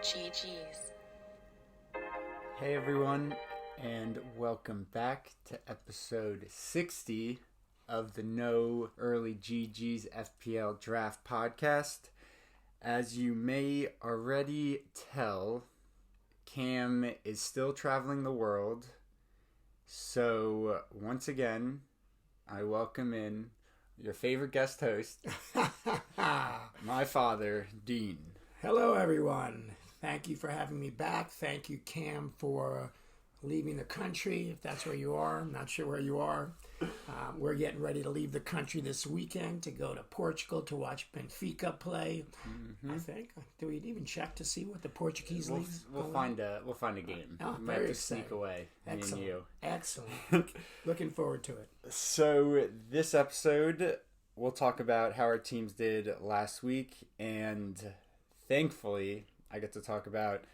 GGs. Hey everyone, and welcome back to episode 60 of the No Early GGs FPL Draft Podcast. As you may already tell, Cam is still traveling the world. So, once again, I welcome in your favorite guest host, my father, Dean. Hello, everyone. Thank you for having me back. Thank you, Cam, for leaving the country, if that's where you are. I'm not sure where you are. We're getting ready to leave the country this weekend to go to Portugal to watch Benfica play. I think. Do we even check to see what the Portuguese league? We'll find a game. Oh, we might have to sneak away. Excellent. Me and you. Excellent. Looking forward to it. So this episode, we'll talk about how our teams did last week, and thankfully, I get to talk about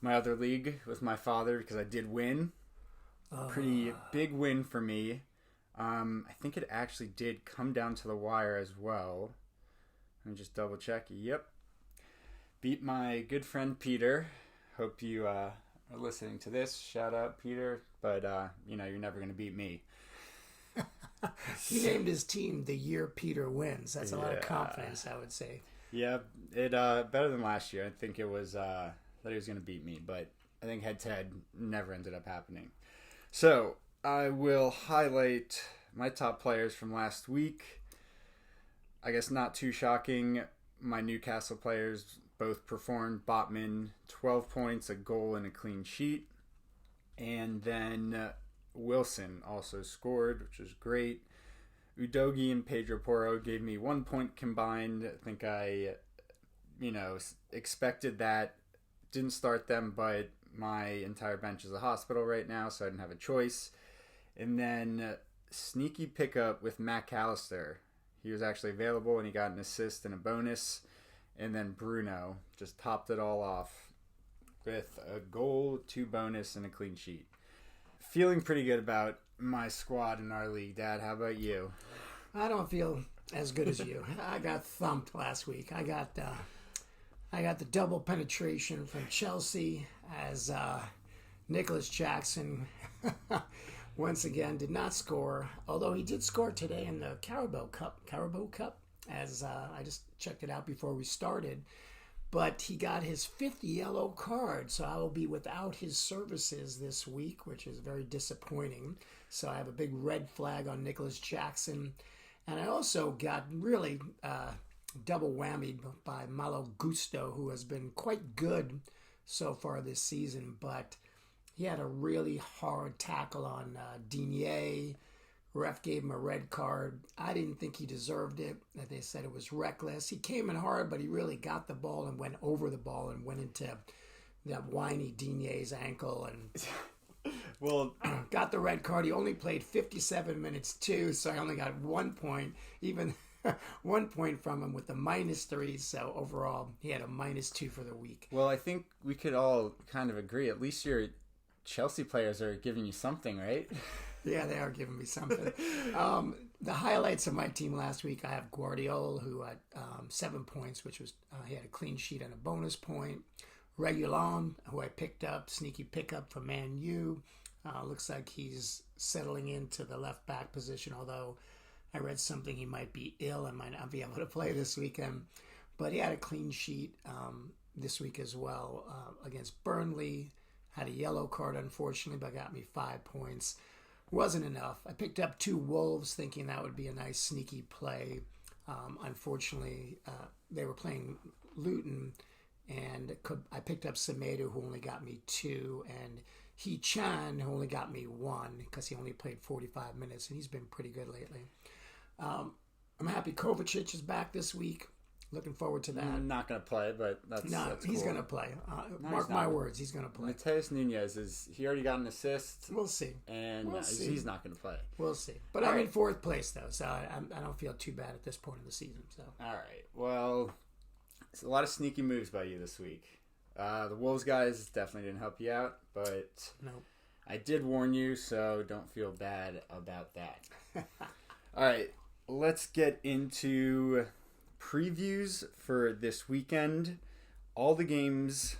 my other league with my father because I did win. Pretty big win for me. I think it actually did come down to the wire as well. Let me just double check. Yep. Beat my good friend Peter. Hope you are listening to this. Shout out, Peter. But, you're never going to beat me. He named his team the year Peter wins. That's a lot of confidence, I would say. Yeah, it better than last year. I think it was that he was going to beat me, but I think head-to-head never ended up happening. So, I will highlight my top players from last week. I guess not too shocking. My Newcastle players both performed. Botman, 12 points, a goal, and a clean sheet. And then Wilson also scored, which is great. Udogie and Pedro Porro gave me 1 point combined. I think I, expected that. Didn't start them, but my entire bench is a hospital right now, so I didn't have a choice. And then sneaky pickup with McAllister. He was actually available, and he got an assist and a bonus. And then Bruno just topped it all off with a goal, 2 bonus, and a clean sheet. Feeling pretty good about my squad in our league, Dad. How about you? I don't feel as good as you. I got thumped last week. I got the double penetration from Chelsea as Nicholas Jackson once again did not score, although he did score today in the Carabao Cup, as I just checked it out before we started. But he got his 5th yellow card, so I will be without his services this week, which is very disappointing. So I have a big red flag on Nicholas Jackson. And I also got really double whammied by Malo Gusto, who has been quite good so far this season, but he had a really hard tackle on Diaz. Ref gave him a red card. I didn't think he deserved it. They said it was reckless. He came in hard, but he really got the ball and went over the ball and went into that whiny Diaz's ankle and got the red card. He only played 57 minutes too, so I only got 1 point, even 1 point from him with the -3. So overall, he had a -2 for the week. Well, I think we could all kind of agree. At least your Chelsea players are giving you something, right? Yeah, they are giving me something. The highlights of my team last week, I have Guardiola, who had 7 points, which was he had a clean sheet and a bonus point. Reguilon, who I picked up, sneaky pickup from Man U. Looks like he's settling into the left back position, although I read something he might be ill and might not be able to play this weekend. But he had a clean sheet this week as well against Burn-ley. Had a yellow card, unfortunately, but got me 5 points. Wasn't enough. I picked up 2 Wolves thinking that would be a nice sneaky play. Unfortunately, they were playing Luton, and I picked up Semedo, who only got me 2, and Chan, who only got me 1 because he only played 45 minutes, and he's been pretty good lately. I'm happy Kovacic is back this week. Looking forward to that. I'm not going to play, but that's he's cool. going to play. Mark my words, he's going to play. Mateus Nunes, he already got an assist. We'll see. And he's not going to play. We'll see. But I'm in 4th place, though, so I don't feel too bad at this point in the season. So. All right. Well, it's a lot of sneaky moves by you this week. The Wolves guys definitely didn't help you out, but nope. I did warn you, so don't feel bad about that. All right. Let's get into previews for this weekend. All the games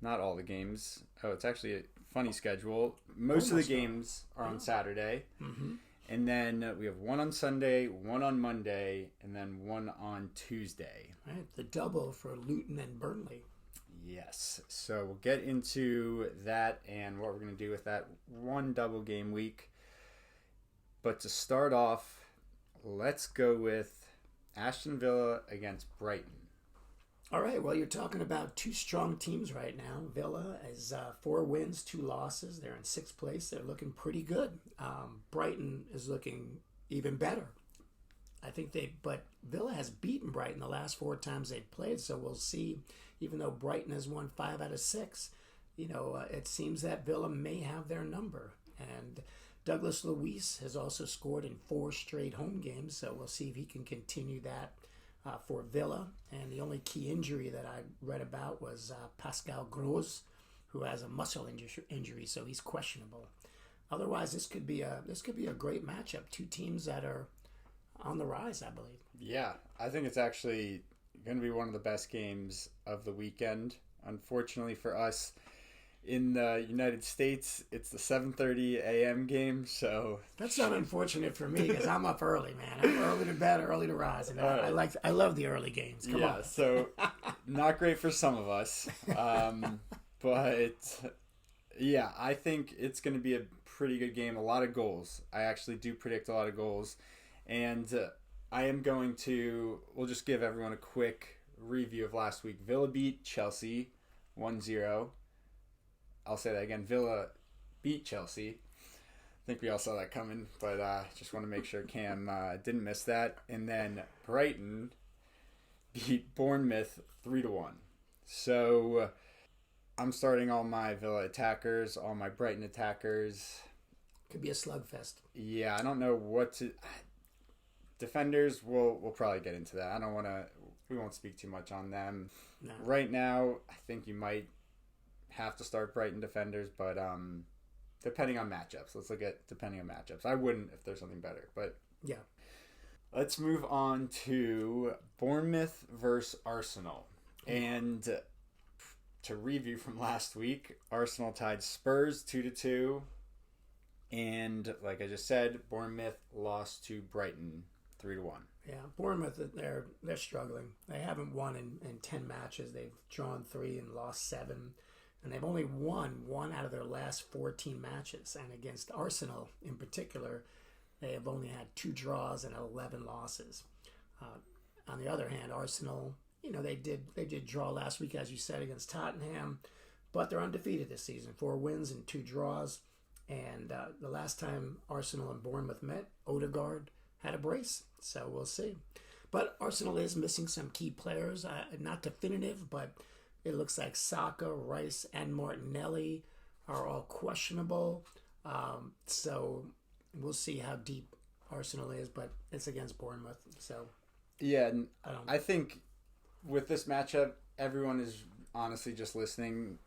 not all the games. Oh, it's actually a funny schedule. Most of the games are on Saturday. Mm-hmm. And then we have one on Sunday, one on Monday, and then one on Tuesday. Right, the double for Luton and Burn-ley. Yes. So we'll get into that and what we're going to do with that one double game week. But to start off, let's go with Aston Villa against Brighton. All right, well, you're talking about two strong teams right now. Villa is 4 wins, 2 losses. They're in 6th place. They're looking pretty good. Brighton is looking even better. But Villa has beaten Brighton the last 4 times they've played, so we'll see. Even though Brighton has won 5 out of 6, it seems that Villa may have their number. And Douglas Luiz has also scored in 4 straight home games, so we'll see if he can continue that for Villa. And the only key injury that I read about was Pascal Gross, who has a muscle injury, so he's questionable. Otherwise, this could be a great matchup. 2 teams that are on the rise, I believe. Yeah, I think it's actually going to be one of the best games of the weekend. Unfortunately for us, in the United States, it's the 7:30 a.m. game, so... That's not unfortunate for me, because I'm up early, man. I'm early to bed, early to rise, and I love the early games. Come on. So not great for some of us. But, yeah, I think it's going to be a pretty good game. A lot of goals. I actually do predict a lot of goals. And I am going to... We'll just give everyone a quick review of last week. Villa beat Chelsea 1-0. I'll say that again. Villa beat Chelsea. I think we all saw that coming, but just want to make sure Cam didn't miss that. And then Brighton beat Bournemouth 3-1. So I'm starting all my Villa attackers, all my Brighton attackers. Could be a slugfest. Yeah, I don't know what to... Defenders, we'll probably get into that. We won't speak too much on them. No. Right now, I think you might have to start Brighton defenders, but depending on matchups. Let's look at depending on matchups. I wouldn't if there's something better, but yeah. Let's move on to Bournemouth versus Arsenal. And to review from last week, Arsenal tied Spurs 2-2, and like I just said, Bournemouth lost to Brighton 3-1. Yeah, Bournemouth, they're struggling. They haven't won in 10 matches. They've drawn 3 and lost 7. And they've only won 1 out of their last 14 matches. And against Arsenal in particular, they have only had 2 draws and 11 losses. On the other hand, Arsenal, they did draw last week, as you said, against Tottenham. But they're undefeated this season. 4 wins and 2 draws. And the last time Arsenal and Bournemouth met, Odegaard had a brace. So we'll see. But Arsenal is missing some key players. Not definitive, but... It looks like Saka, Rice, and Martinelli are all questionable. So we'll see how deep Arsenal is, but it's against Bournemouth. So yeah, I think with this matchup, everyone is honestly just listening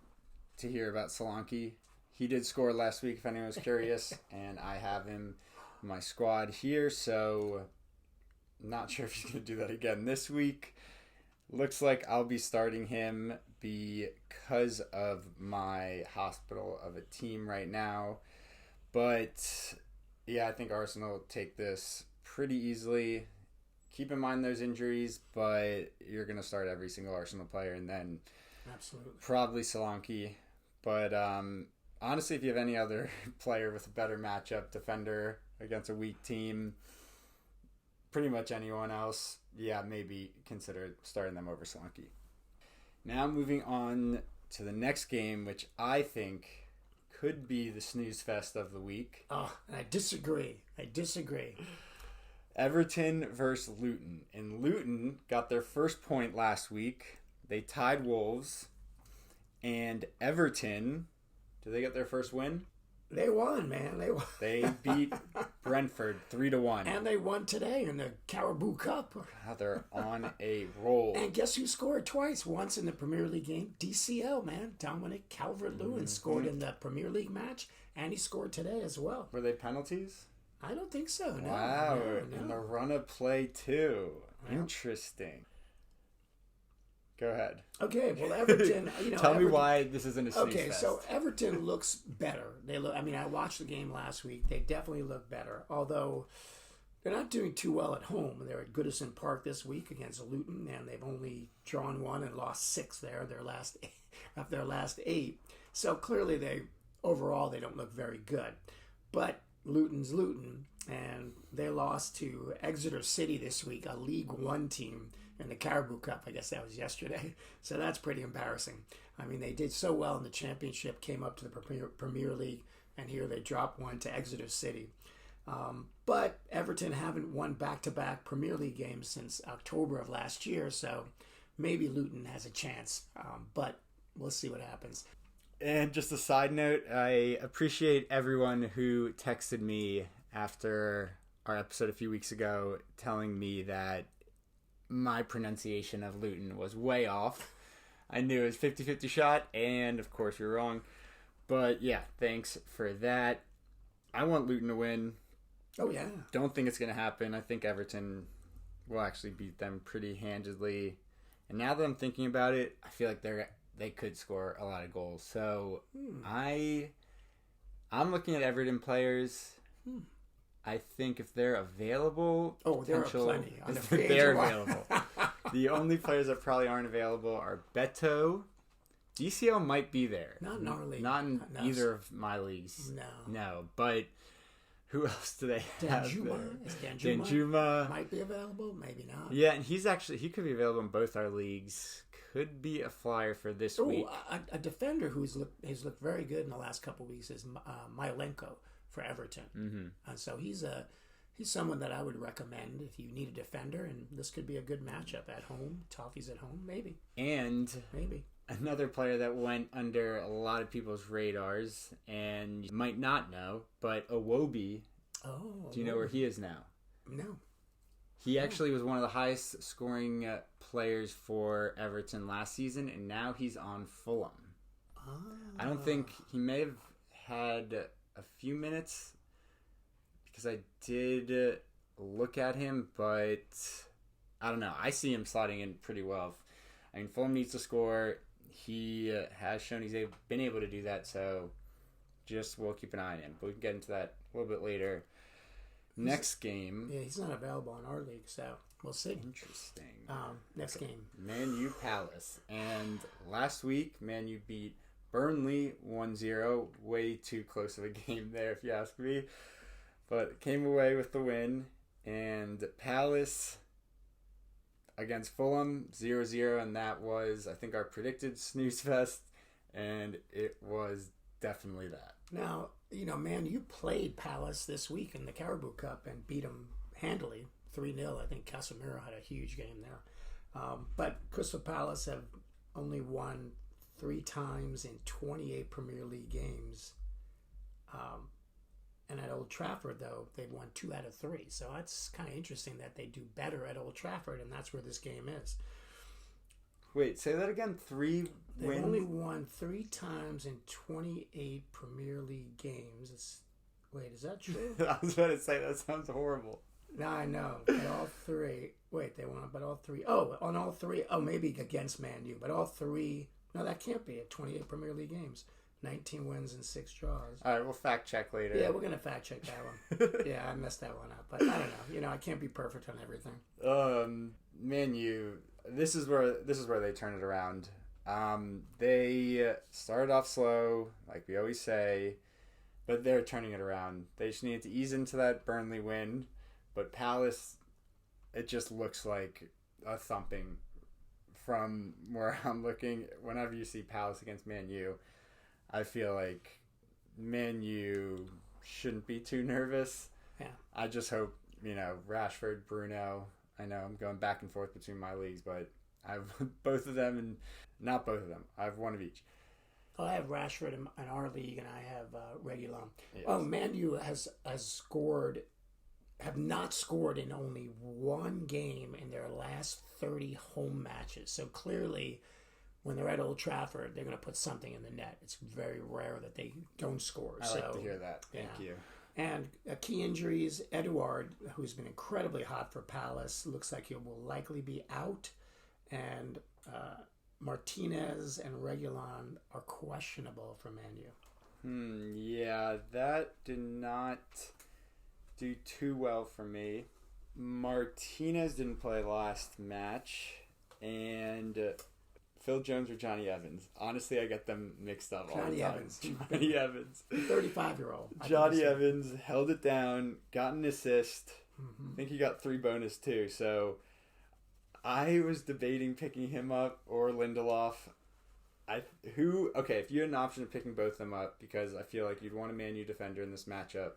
to hear about Solanke. He did score last week, if anyone was curious, and I have him in my squad here, so not sure if he's going to do that again this week. Looks like I'll be starting him because of my hospital of a team right now. But, yeah, I think Arsenal take this pretty easily. Keep in mind those injuries, but you're going to start every single Arsenal player and then absolutely probably Solanke. But honestly, if you have any other player with a better matchup, defender against a weak team, pretty much anyone else, yeah, maybe consider starting them over Solanke. Now moving on to the next game, which I think could be the snooze fest of the week. Oh, I disagree. Everton versus Luton. And Luton got their first point last week. They tied Wolves. And Everton, did they get their first win? They won, man. They won. They beat Brentford 3-1. And they won today in the Carabao Cup. Wow, they're on a roll. And guess who scored twice? Once in the Premier League game. DCL, man. Dominic Calvert-Lewin scored in the Premier League match, and he scored today as well. Were they penalties? I don't think so, no. Wow, no. in the run of play too. Yeah. Interesting. Go ahead. Okay, well, Everton, Tell me why this isn't a snooze fest. So Everton looks better. I watched the game last week. They definitely look better, although they're not doing too well at home. They're at Goodison Park this week against Luton, and they've only drawn 1 and lost 6 there, of their last 8. So clearly overall they don't look very good. But Luton's Luton, and they lost to Exeter City this week, a League One team, in the Caribou Cup. I guess that was yesterday. So that's pretty embarrassing. They did so well in the championship, came up to the Premier League, and here they dropped 1 to Exeter City. But Everton haven't won back-to-back Premier League games since October of last year, so maybe Luton has a chance. But we'll see what happens. And just a side note, I appreciate everyone who texted me after our episode a few weeks ago telling me that my pronunciation of Luton was way off. I knew it was 50-50 shot, and of course we were wrong. But yeah, thanks for that. I want Luton to win. Oh, yeah. Don't think it's going to happen. I think Everton will actually beat them pretty handedly. And now that I'm thinking about it, I feel like they could score a lot of goals. So I'm looking at Everton players. I think if they're available... Oh, there are plenty. They're available. The only players that probably aren't available are Beto. DCL might be there. Not in our league. Not in either of my leagues. No, but who else do they have? Danjuma might be available, maybe not. Yeah, and he could be available in both our leagues. Could be a flyer for this week. A defender has looked very good in the last couple of weeks is Myelenko for Everton. Mm-hmm. And so he's someone that I would recommend if you need a defender, and this could be a good matchup at home. Toffee's at home, maybe. And another player that went under a lot of people's radars, and you might not know, but Iwobi. Oh. Do you know where he is now? No. He actually was one of the highest scoring players for Everton last season, and now he's on Fulham. Oh. I don't think he may have had a few minutes because I did look at him, but I don't know. I see him slotting in pretty well. Fulham needs to score. He has shown he's been able to do that, so we'll keep an eye on him. But we can get into that a little bit later. Next game. Yeah, he's not available in our league, so we'll see. Interesting. Next game. Man U Palace. And last week, Man U beat Burn-ley 1-0. Way too close of a game there, if you ask me. But came away with the win. And Palace against Fulham 0-0. And that was, I think, our predicted snooze fest. And it was definitely that. Now, Man U played Palace this week in the Caribou Cup and beat them handily, 3-0. I think Casemiro had a huge game there. But Crystal Palace have only won 3 times in 28 Premier League games. And at Old Trafford, though, they've won 2 out of 3. So that's kind of interesting that they do better at Old Trafford, and that's where this game is. Wait, say that again. 3 wins? They've only won 3 times in 28 Premier League games. Wait, is that true? I was about to say, that sounds horrible. No, I know. But all 3. Wait, they won, but all 3. Oh, on all 3. Oh, maybe against Man U. But all 3. No, that can't be it. 28 Premier League games. 19 wins and 6 draws. All right, we'll fact check later. Yeah, we're going to fact check that one. Yeah, I messed that one up. But I don't know. I can't be perfect on everything. Man U, this is where they turn it around. They started off slow, like we always say, but they're turning it around. They just needed to ease into that Burnley win. But Palace, it just looks like a thumping from where I'm looking. Whenever you see Palace against Man U, I feel like Man U shouldn't be too nervous. Yeah. I just hope, Rashford, Bruno. I know I'm going back and forth between my leagues, but I have both of them, and not both of them. I have one of each. I have Rashford in our league, and I have Reguilon. Yes. Oh, Man U have not scored in only 1 game in their last 30 home matches. So clearly, when they're at Old Trafford, they're going to put something in the net. It's very rare that they don't score. I like to hear that. Thank you. And key injuries, Eduard, who's been incredibly hot for Palace, looks like he will likely be out. And Martinez and Reguilon are questionable for Man U. Yeah, that did not do too well for me. Martinez didn't play last match, and Phil Jones or Jonny Evans. Honestly, I get them mixed up all the time. Jonny Evans. 35-year-old. Jonny Evans held it down, got an assist. I think he got 3 bonus too. So I was debating picking him up or Lindelof. If you had an option of picking both of them up, because I feel like you'd want a Man U defender in this matchup.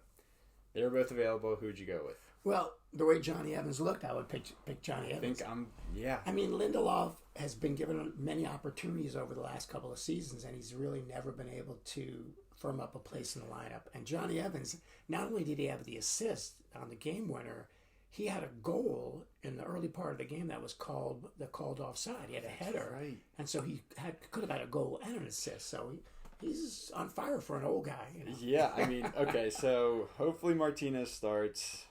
They were both available. Who'd you go with? Well, the way Jonny Evans looked, I would pick Jonny Evans. I mean, Lindelof has been given many opportunities over the last couple of seasons, and he's really never been able to firm up a place in the lineup. And Jonny Evans, not only did he have the assist on the game winner, he had a goal in the early part of the game that was called offside. He had a header, right. And so he could have had a goal and an assist. So he's on fire for an old guy. You know? Yeah, I mean, okay, so hopefully Martinez starts,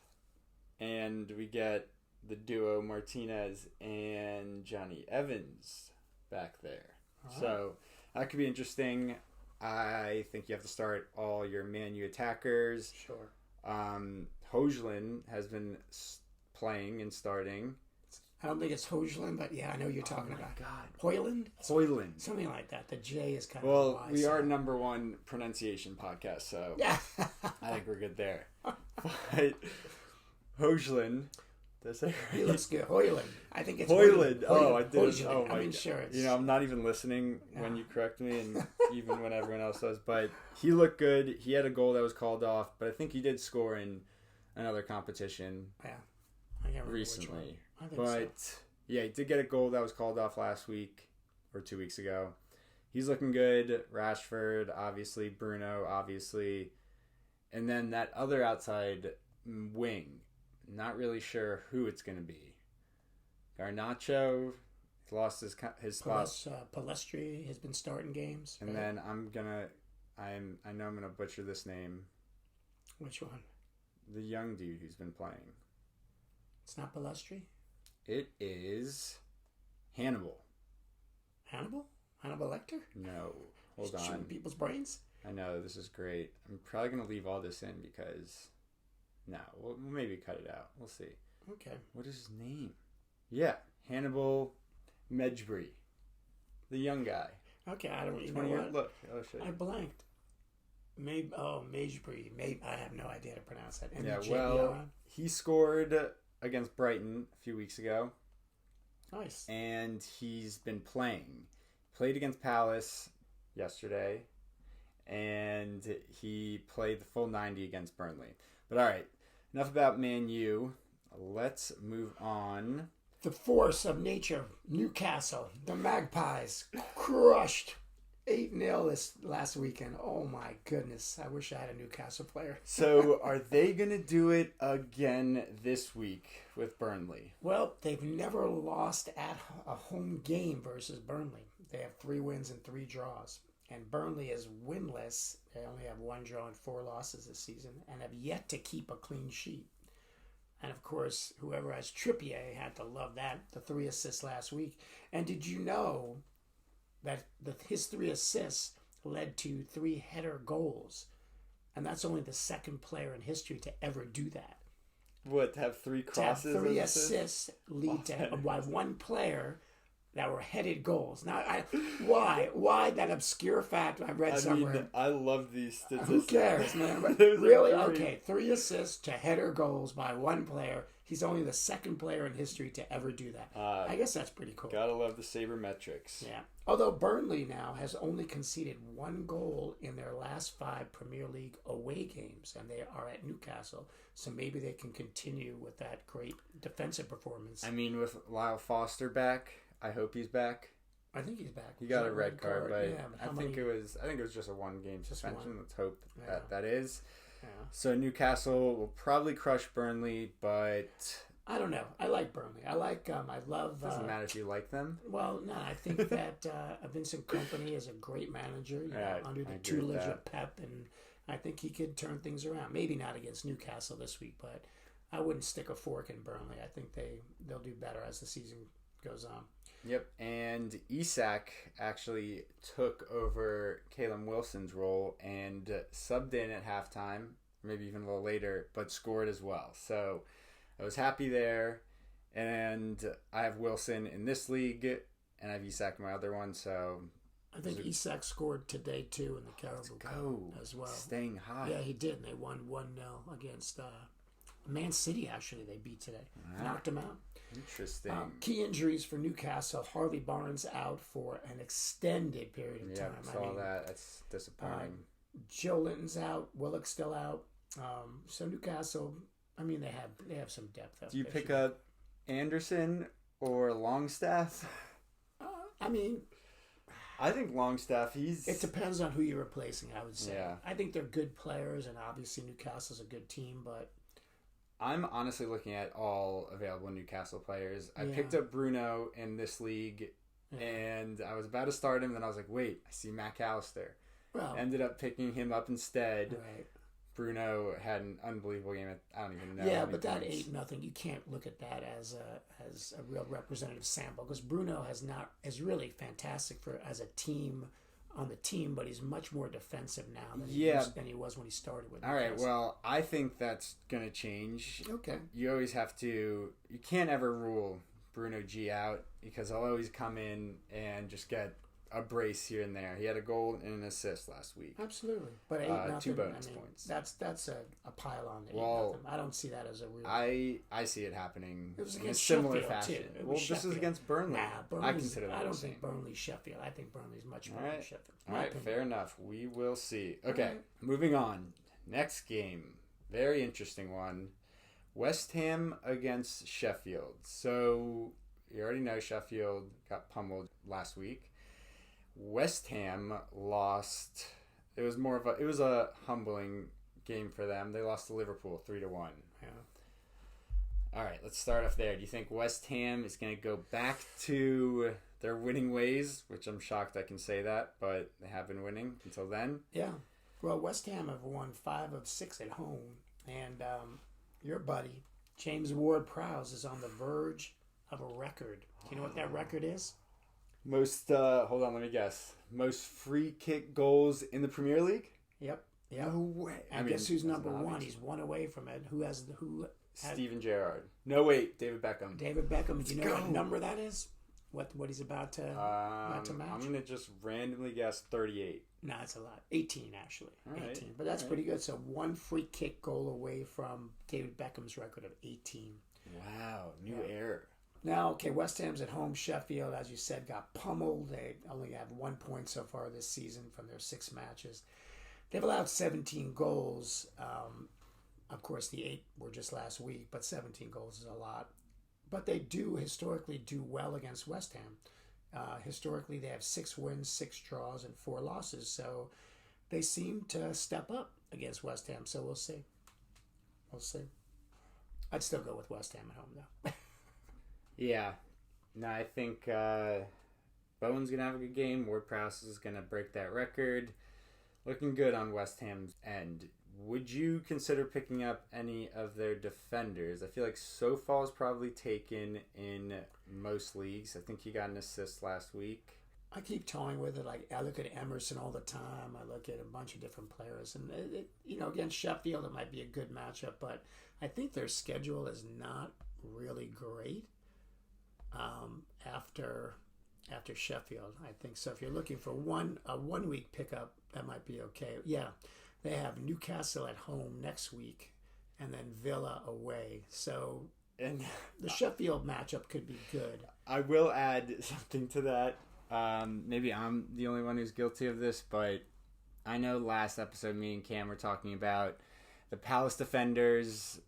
and we get the duo Martinez and Jonny Evans back there. Right. So that could be interesting. I think you have to start all your Man U attackers. Sure. Højlund has been playing and starting. I don't think it's Højlund, but yeah, I know you're talking about. God. Højlund? Something like that. The J is kind of Well, we are #1 pronunciation podcast, so yeah. I think we're good there. But Højlund, he looks good. Højlund. I think it's Højlund. Oh, I did. Højlund. Oh, my sure. God. I'm not even listening when you correct me, and even when everyone else does. But he looked good. He had a goal that was called off, but I think he did score in another competition. Yeah, I can't remember recently. I think but yeah, he did get a goal that was called off last week or 2 weeks ago. He's looking good. Rashford, obviously. Bruno, obviously. And then that other outside wing. Not really sure who it's going to be. Garnacho lost his spot. Palestri has been starting games. And then I know I'm gonna butcher this name. Which one? The young dude who's been playing. It's not Palestri? It is Hannibal. Hannibal Lecter? No. Hold on. Shooting people's brains? I know, this is great. I'm probably going to leave all this in because... No, we'll maybe cut it out. We'll see. Okay. What is his name? Yeah, Hannibal Mejbri. The young guy. Okay, I don't even know what. Look, I'll show you. I blanked. Mejbri. I have no idea how to pronounce that. He scored against Brighton a few weeks ago. Nice. And he's been playing. Played against Palace yesterday. And he played the full 90 against Burn-ley. But all right, enough about Man U. Let's move on. The force of nature, Newcastle, the Magpies, crushed 8-0 this last weekend. Oh my goodness, I wish I had a Newcastle player. So are they going to do it again this week with Burn-ley? Well, they've never lost at a home game versus Burn-ley. They have 3 wins and 3 draws. And Burn-ley is winless. They only have 1 draw and 4 losses this season and have yet to keep a clean sheet. And of course, whoever has Trippier had to love that, the 3 assists last week. And did you know that his 3 assists led to 3 header goals? And that's only the second player in history to ever do that. What, to have 3 crosses? To have 3 assists lead to one player that were headed goals. Now, why that obscure fact I read somewhere? I love these statistics. Who cares, man? But really, okay, 3 assists to header goals by 1 player. He's only the second player in history to ever do that. I guess that's pretty cool. Gotta love the sabermetrics. Yeah. Although Burn-ley now has only conceded 1 goal in their last 5 Premier League away games, and they are at Newcastle. So maybe they can continue with that great defensive performance. I mean, with Lyle Foster back, I hope he's back. I think he's back. He got a red card, but yeah, I think it was just a 1-game suspension. Let's hope that is. Yeah. So Newcastle will probably crush Burn-ley, but I don't know. I like Burn-ley. I love. Doesn't matter if you like them. Well, no, I think that Vincent Kompany is a great manager. Under the tutelage of Pep, and I think he could turn things around. Maybe not against Newcastle this week, but I wouldn't stick a fork in Burn-ley. I think they'll do better as the season goes on. Yep, and Isak actually took over Caleb Wilson's role and subbed in at halftime, maybe even a little later, but scored as well. So I was happy there, and I have Wilson in this league, and I have Isak in my other one, so... I think Isak scored today, too, in the Caribou Cup as well. Staying high. Yeah, he did, and they won 1-0 against Man City, actually, they beat today. Knocked them out. Interesting. Key injuries for Newcastle. Harvey Barnes out for an extended period of time. Yeah, I saw that. That's disappointing. Joe Linton's out. Willock's still out. So Newcastle, I mean, they have some depth. Do you pick up Anderson or Longstaff? I think Longstaff, It depends on who you're replacing, I would say. Yeah. I think they're good players, and obviously Newcastle's a good team, but... I'm honestly looking at all available Newcastle players. I picked up Bruno in this league, and I was about to start him, and then I was like, wait, I see McAllister. Well, ended up picking him up instead. Right. Bruno had an unbelievable game. I don't even know. Yeah, but that 8-0, you can't look at that as a real representative sample, because Bruno is really fantastic as a team on the team, but he's much more defensive now than he was when he started with. All right, well, I think that's going to change. Okay. You always have to. You can't ever rule Bruno G out, because he'll always come in and just get a brace here and there. He had a goal and an assist last week. Absolutely, but 8-0, 2 bonus points. That's a pile on to 8-0. I don't see that as a real. I see it happening in a Sheffield similar fashion. This is against Burnley. Nah, I consider that. I don't think Burnley Sheffield. I think Burnley's much more than Sheffield. All right, fair enough. We will see. Okay, moving on. Next game, very interesting one. West Ham against Sheffield. So you already know Sheffield got pummeled last week. West Ham lost. It was a humbling game for them. They lost to Liverpool 3-1. Yeah. All right, let's start off there. Do you think West Ham is going to go back to their winning ways? Which I'm shocked I can say that, but they have been winning until then. Yeah. Well, West Ham have won 5 of 6 at home, and your buddy James Ward-Prowse is on the verge of a record. Do you know what that record is? Most, hold on, let me guess. Most free kick goals in the Premier League? Yep. No way. And guess who's number one? He's one away from it. Steven Gerrard. No, wait, David Beckham. David Beckham. Do you know what number that is? What he's about to match? I'm going to just randomly guess 38. No, it's a lot. 18, actually. All 18. But that's pretty good. So one free kick goal away from David Beckham's record of 18. Wow, new era. Now, okay, West Ham's at home. Sheffield, as you said, got pummeled. They only have 1 point so far this season from their 6 matches. They've allowed 17 goals. Of course, the 8 were just last week, but 17 goals is a lot. But they do historically do well against West Ham. Historically, they have 6 wins, 6 draws, and 4 losses. So they seem to step up against West Ham. So we'll see. We'll see. I'd still go with West Ham at home, though. Yeah. No, I think Bowen's going to have a good game. Ward-Prowse is going to break that record. Looking good on West Ham's end. Would you consider picking up any of their defenders? I feel like Sofal's probably taken in most leagues. I think he got an assist last week. I keep toying with it. Like, I look at Emerson all the time. I look at a bunch of different players. And, against Sheffield, it might be a good matchup. But I think their schedule is not really great after Sheffield. I think so. If you're looking for a 1 week pickup, that might be okay. Yeah, they have Newcastle at home next week, and then Villa away. So, and the Sheffield matchup could be good. I will add something to that. Maybe I'm the only one who's guilty of this, but I know last episode me and Cam were talking about the Palace defenders.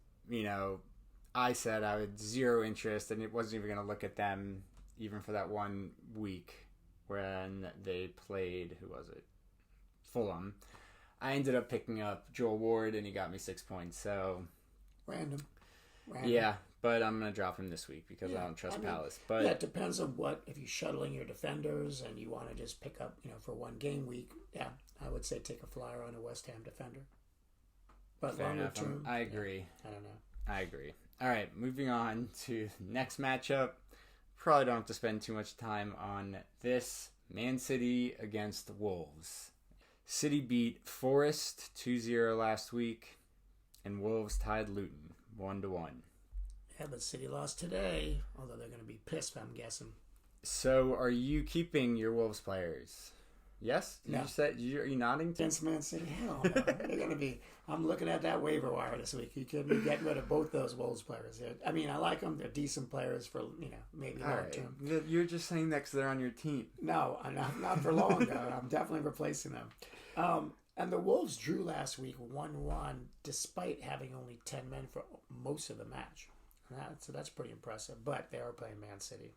I said I had zero interest, and it wasn't even going to look at them even for that 1 week when they played, who was it? Fulham. I ended up picking up Joel Ward, and he got me 6 points. So random. Yeah, but I'm going to drop him this week because I don't trust Palace. But it depends on if you're shuttling your defenders and you want to just pick up, for 1 game week. Yeah, I would say take a flyer on a West Ham defender. But fair longer enough. term, I agree. I don't know. I agree. All right, moving on to next matchup. probably don't have to spend too much time on this. Man City against Wolves. City beat Forest 2-0 last week, and Wolves tied Luton 1-1. Yeah, but City lost today, although they're going to be pissed, I'm guessing. So, are you keeping your Wolves players? Yes? No. Are you nodding to? Against Man City? Hell no. They're going to be... I'm looking at that waiver wire this week. You could be getting rid of both those Wolves players. I mean, I like them. They're decent players for, maybe long term. You're just saying that because they're on your team. No, not for long, though. I'm definitely replacing them. And the Wolves drew last week 1-1, despite having only 10 men for most of the match. So that's pretty impressive. But they are playing Man City.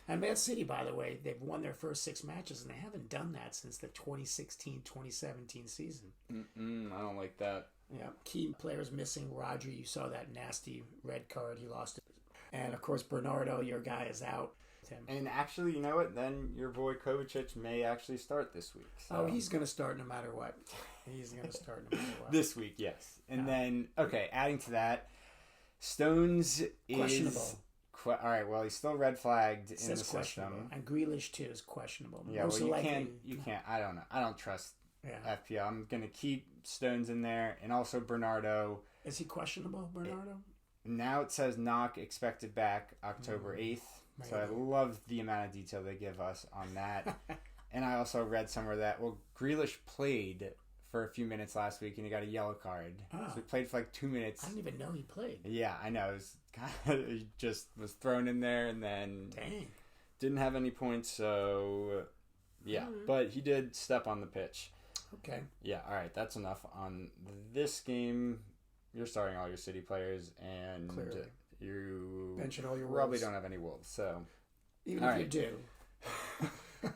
And Man City, by the way, they've won their first 6 matches, and they haven't done that since the 2016-2017 season. I don't like that. Yeah, key players missing. Rodri, you saw that nasty red card. He lost it. And, of course, Bernardo, your guy, is out. And actually, you know what? Then your boy Kovacic may actually start this week. So. Oh, he's going to start no matter what. He's going to start no matter what. This week, yes. And then, adding to that, Stones questionable. All right, well, he's still red flagged in the system. And Grealish, too, is questionable. Yeah, well, you can't. I don't know. I don't trust FPL. I'm going to keep Stones in there, and also Bernardo. Is he questionable, Bernardo? Now it says knock, expected back October 8th. So I love the amount of detail they give us on that. And I also read somewhere that, Grealish played for a few minutes last week and he got a yellow card. Oh. So he played for like 2 minutes. I didn't even know he played. Yeah, I know. It was he just was thrown in there and then didn't have any points. So, yeah. Right. But he did step on the pitch. Okay. Yeah, all right. That's enough on this game. You're starting all your City players and... Clearly. You mention all your probably wolves. Don't have any Wolves, so even if you do.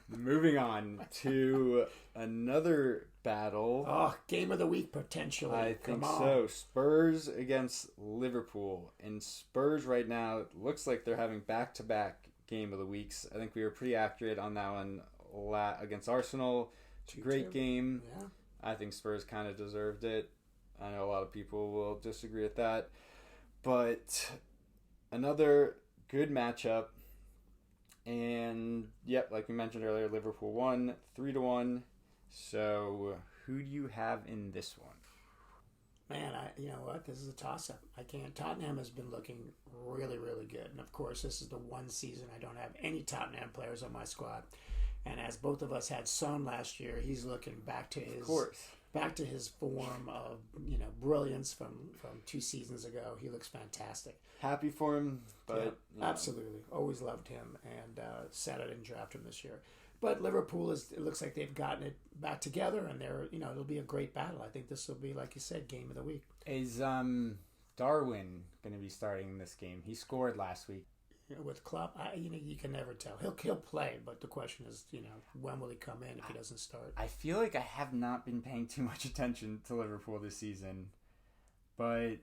Moving on to another battle. Oh, game of the week potentially. I think so. Spurs against Liverpool, and Spurs right now looks like they're having back-to-back game of the weeks. I think we were pretty accurate on that one against Arsenal. Great game. Yeah. I think Spurs kind of deserved it. I know a lot of people will disagree with that, but. Another good matchup, and like we mentioned earlier, Liverpool won 3-1. So, who do you have in this one? Man, you know what? This is a toss-up. Tottenham has been looking really, really good, and of course, this is the one season I don't have any Tottenham players on my squad. And as both of us had Son last year, he's looking back to his form of brilliance from 2 seasons ago. He looks fantastic. Happy for him, but absolutely, always loved him, and sad I didn't draft him this year. But Liverpool it looks like they've gotten it back together, and it'll be a great battle. I think this will be, like you said, game of the week. Is Darwin going to be starting in this game? He scored last week. With Klopp, you can never tell. He'll play, but the question is, when will he come in if he doesn't start? I feel like I have not been paying too much attention to Liverpool this season, but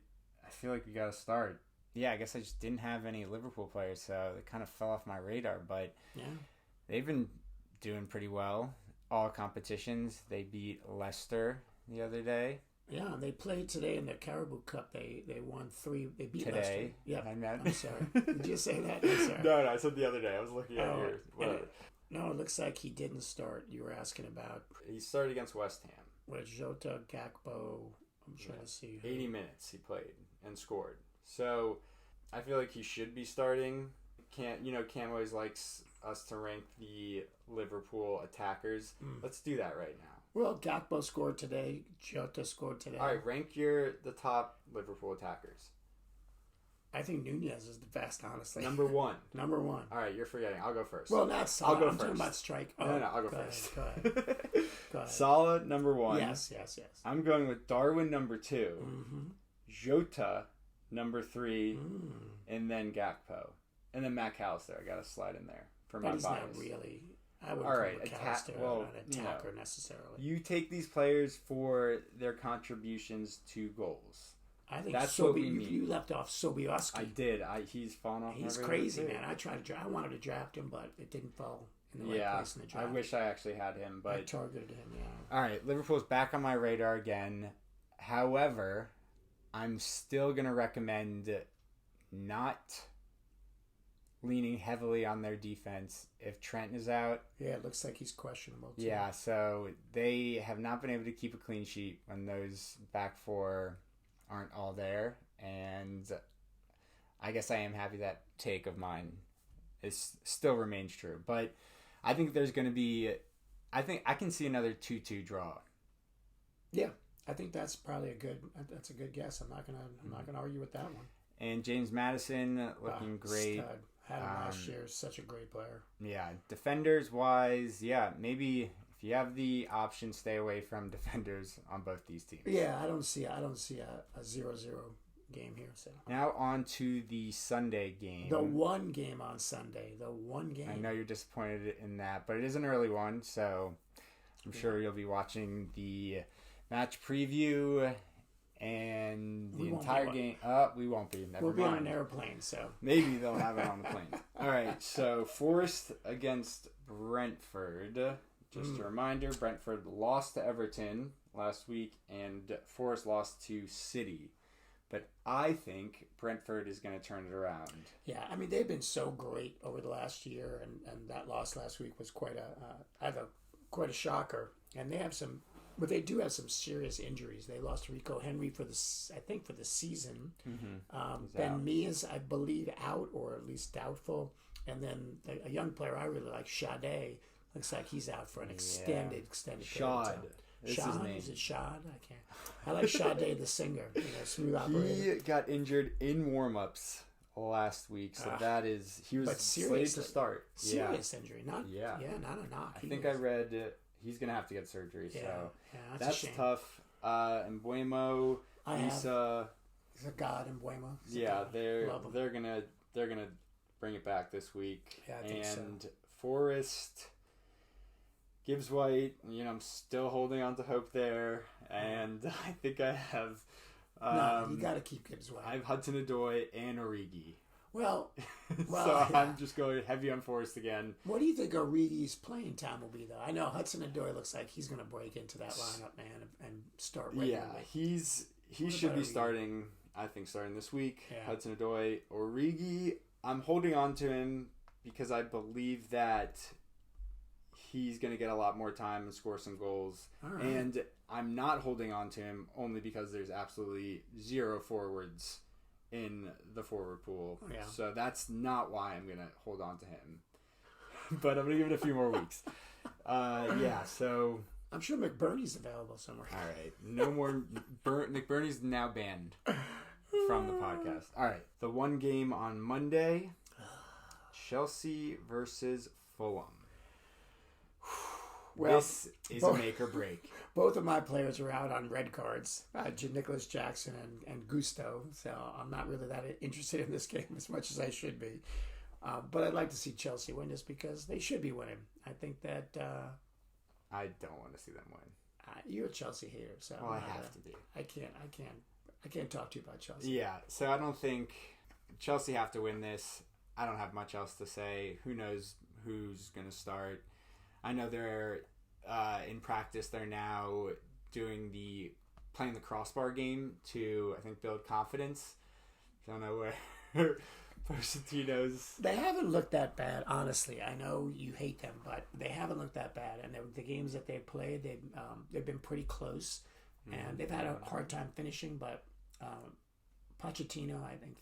I feel like we got to start. Yeah, I guess I just didn't have any Liverpool players, so it kind of fell off my radar. But they've been doing pretty well. All competitions. They beat Leicester the other day. Yeah, they played today in the Caribou Cup. They won 3. They beat today. Leicester. Yeah, I'm sorry. Did you say that? I'm sorry. No, I said the other day. I was looking at yours. No, it looks like he didn't start. You were asking about. He started against West Ham. With Jota, Gakpo. I'm trying to see. 80 minutes he played and scored. So I feel like he should be starting. Cam always likes us to rank the Liverpool attackers. Let's do that right now. Well, Gakpo scored today. Jota scored today. All right, rank the top Liverpool attackers. I think Nunez is the best, honestly. Number 1. Number 1. All right, you're forgetting. I'll go first. Well, not Salah. I'll go I'm first. talking about strike. No, I'll go first. Go ahead. Go ahead. Salah, number 1. Yes. I'm going with Darwin, number 2. Jota, number 3. And then Gakpo. And then Matt Callister. I got to slide in there for my bias. He's not really... I wouldn't call an attacker necessarily. You take these players for their contributions to goals. I think that's what we mean. You left off Sobieski. I did. He's fallen off. He's crazy, man. I wanted to draft him, but it didn't fall in the right place in the draft. I wish I actually had him, but I targeted him. Yeah. All right, Liverpool's back on my radar again. However, I'm still gonna recommend not leaning heavily on their defense if Trent is out. Yeah, it looks like he's questionable too. Yeah, so they have not been able to keep a clean sheet when those back four aren't all there. And I guess I am happy that take of mine still remains true. But I think there's going to be... I think I can see another 2-2 draw. Yeah, I think that's probably a good guess. I'm not gonna argue with that one. And James Madison looking great. Stud. Had him last year. Such a great player. Yeah, defenders wise, maybe if you have the option, stay away from defenders on both these teams. Yeah, I don't see a 0-0 game here. So now on to the Sunday game. The one game on Sunday. The one game. I know you're disappointed in that, but it is an early one, so I'm sure you'll be watching the match preview and the entire game. We won't be. Never we'll mind. be on an airplane, so maybe they'll have it on the plane. All right, so Forest against Brentford. Just a reminder, Brentford lost to Everton last week, and Forest lost to City. But I think Brentford is going to turn it around. Yeah, I mean, they've been so great over the last year, and that loss last week was quite a shocker. And they have but they do have some serious injuries. They lost Rico Henry for the season. Mm-hmm. Ben Mia's, I believe, out or at least doubtful. And then a young player I really like, Sade, looks like he's out for an extended period of time. Is Shad? his name. Is it Shad? I can't. I like Sade the singer. Smooth operator. He got injured in warm-ups last week, so he was slated to start. Serious injury, not not a knock. I think I read he's gonna have to get surgery. Yeah, so that's tough. And Mbuemo, he's a god in Mbuemo. They're gonna bring it back this week. Yeah, I think so. Forest. Gibbs White, I'm still holding on to hope there, and I think I have. No, you got to keep Gibbs White. I have Hudson-Odoi and Origi. Well, so I'm just going heavy on Forest again. What do you think Origi's playing time will be, though? I know Hudson-Odoi looks like he's going to break into that lineup, man, and start right away. He should be starting. I think starting this week. Yeah. Hudson-Odoi, Origi. I'm holding on to him because I believe that he's going to get a lot more time and score some goals. Right. And I'm not holding on to him only because there's absolutely zero forwards in the forward pool. Oh, yeah. So that's not why I'm going to hold on to him. But I'm going to give it a few more weeks. So... I'm sure McBurney's available somewhere. All right. No more... McBurney's now banned from the podcast. All right. The one game on Monday. Chelsea versus Fulham. Well, this is a make or break. Both of my players are out on red cards, Nicholas Jackson and Gusto, so I'm not really that interested in this game as much as I should be. But I'd like to see Chelsea win just because they should be winning. I think that... I don't want to see them win. You're a Chelsea hater, so... Well, I have to be. I can't talk to you about Chelsea. Yeah, so I don't think Chelsea have to win this. I don't have much else to say. Who knows who's going to start? I know they're in practice. They're now playing the crossbar game to, I think, build confidence. Don't know where Pochettino's. They haven't looked that bad, honestly. I know you hate them, but they haven't looked that bad. And the games that they've played, they've been pretty close, and they've had a hard time finishing. But Pochettino, I think.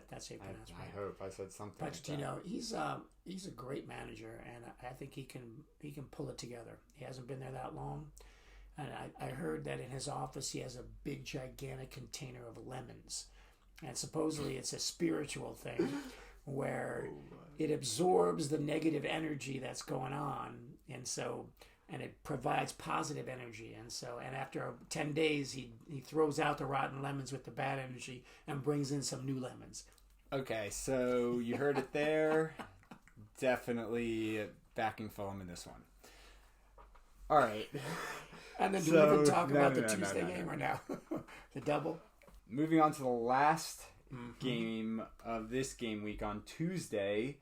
That's how you pronounce it. I hope I said something. Pochettino, like he's a great manager, and I think he can pull it together. He hasn't been there that long, and I heard that in his office he has a big gigantic container of lemons, and supposedly it's a spiritual thing where it absorbs the negative energy that's going on, and it provides positive energy. And after 10 days, he throws out the rotten lemons with the bad energy and brings in some new lemons. Okay, so you heard it there. Definitely backing Fulham in this one. All right. And then do we even talk about the Tuesday game or now? The double? Moving on to the last game of this game week on Tuesday.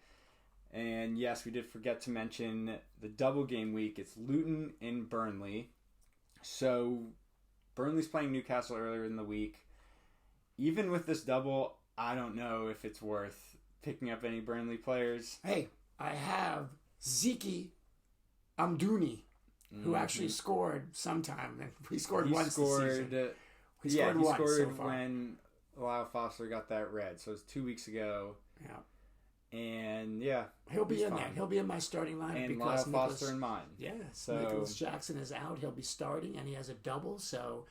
And yes, we did forget to mention the double game week. It's Luton and Burn-ley. So Burnley's playing Newcastle earlier in the week. Even with this double, I don't know if it's worth picking up any Burn-ley players? Hey, I have Zeke Amdouni, who actually scored sometime. He scored once this season. He scored once so far. When Lyle Foster got that red. So it was 2 weeks ago. Yeah. And he'll be in there. He'll be in my starting lineup and because Lyle Foster in mine. Yeah, so Nicholas Jackson is out. He'll be starting, and he has a double. So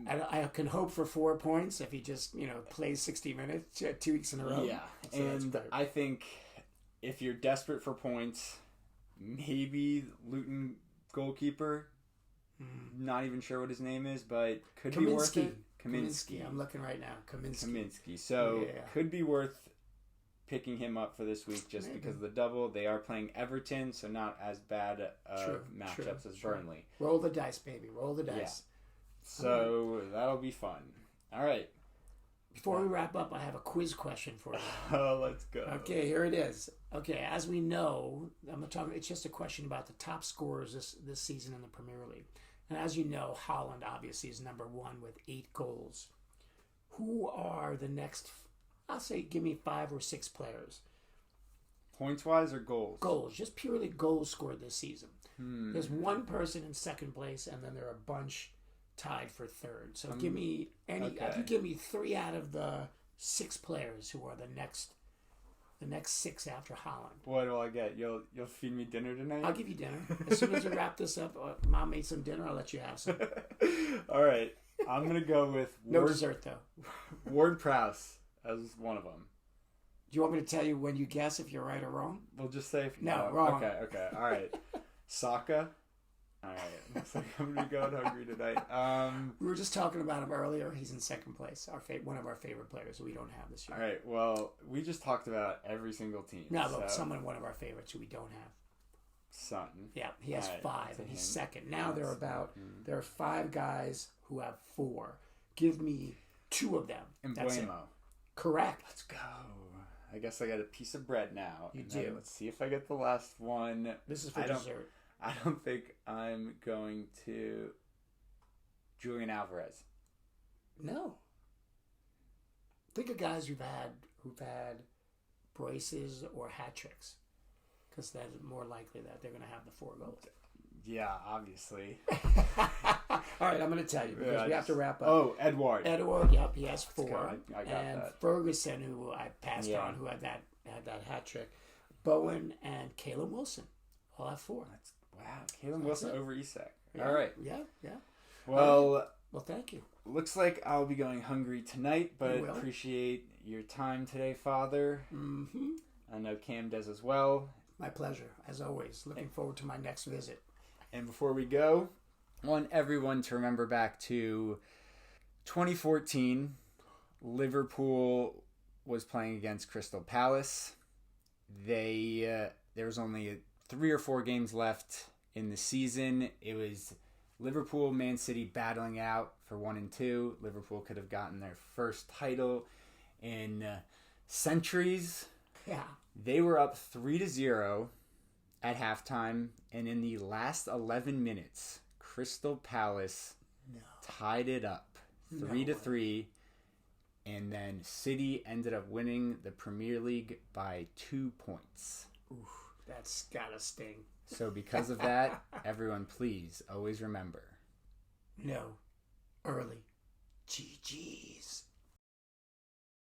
I can hope for 4 points if he just plays 60 minutes 2 weeks in a row. Yeah, so and I think if you're desperate for points, maybe Luton goalkeeper. Not even sure what his name is, but could be worth it. Kaminsky. I'm looking right now. Kaminsky. So could be worth picking him up for this week just because of the double. They are playing Everton, so not as bad matchups as Burn-ley. Roll the dice, baby. Roll the dice. Yeah. So that'll be fun. All right. Before we wrap up, I have a quiz question for you. Oh, let's go. Okay, here it is. Okay, as we know, it's just a question about the top scorers this season in the Premier League. And as you know, Haaland obviously is number 1 with 8 goals. Who are the next? I'll say give me 5 or 6 players. Points-wise or goals? Goals. Just purely goals scored this season. There's one person in second place, and then there are a bunch tied for third. So give me if you give me 3 out of the 6 players who are the next 6 after Haaland. What do I get? You'll feed me dinner tonight? I'll give you dinner. As soon as we wrap this up, Mom made some dinner, I'll let you have some. All right. I'm going to go with no dessert, though. Ward-Prowse as one of them. Do you want me to tell you when you guess if you're right or wrong? We'll just say no, wrong. Okay. All right. Saka. All right. Looks like I'm going to go hungry tonight. We were just talking about him earlier. He's in second place. One of our favorite players we don't have this year. All right. Well, we just talked about every single team. No, but one of our favorites who we don't have. Son. Yeah, he has 5 and he's second. Now there are 5 guys who have 4. Give me 2 of them. And That's Bueno. It. Correct. Let's go. I guess I got a piece of bread now. You do. Let's see if I get the last one. This is for dessert. I don't think I'm going to Julian Alvarez. No. Think of guys who've had braces or hat tricks, because that's more likely that they're going to have the 4 goals. Yeah, obviously. All right, I'm going to tell you because we have to wrap up. Oh, Edouard. Yep, he has 4. I got and that. Ferguson, who I passed on, who had that hat trick. Bowen and Caleb Wilson all have 4. Wow, Caleb Wilson over Isak. Yeah, all right. Yeah. Well, thank you. Looks like I'll be going hungry tonight, but appreciate your time today, Father. Mm-hmm. I know Cam does as well. My pleasure, as always. Looking forward to my next visit. And before we go, I want everyone to remember back to 2014. Liverpool was playing against Crystal Palace. There was only 3 or 4 games left in the season. It was Liverpool, Man City battling out for 1 and 2. Liverpool could have gotten their first title in centuries. Yeah. They were up 3-0 at halftime, and in the last 11 minutes, Crystal Palace tied it up 3-3, and then City ended up winning the Premier League by 2 points. Oof, that's gotta sting. So because of that, everyone please always remember. No. Early. GG's.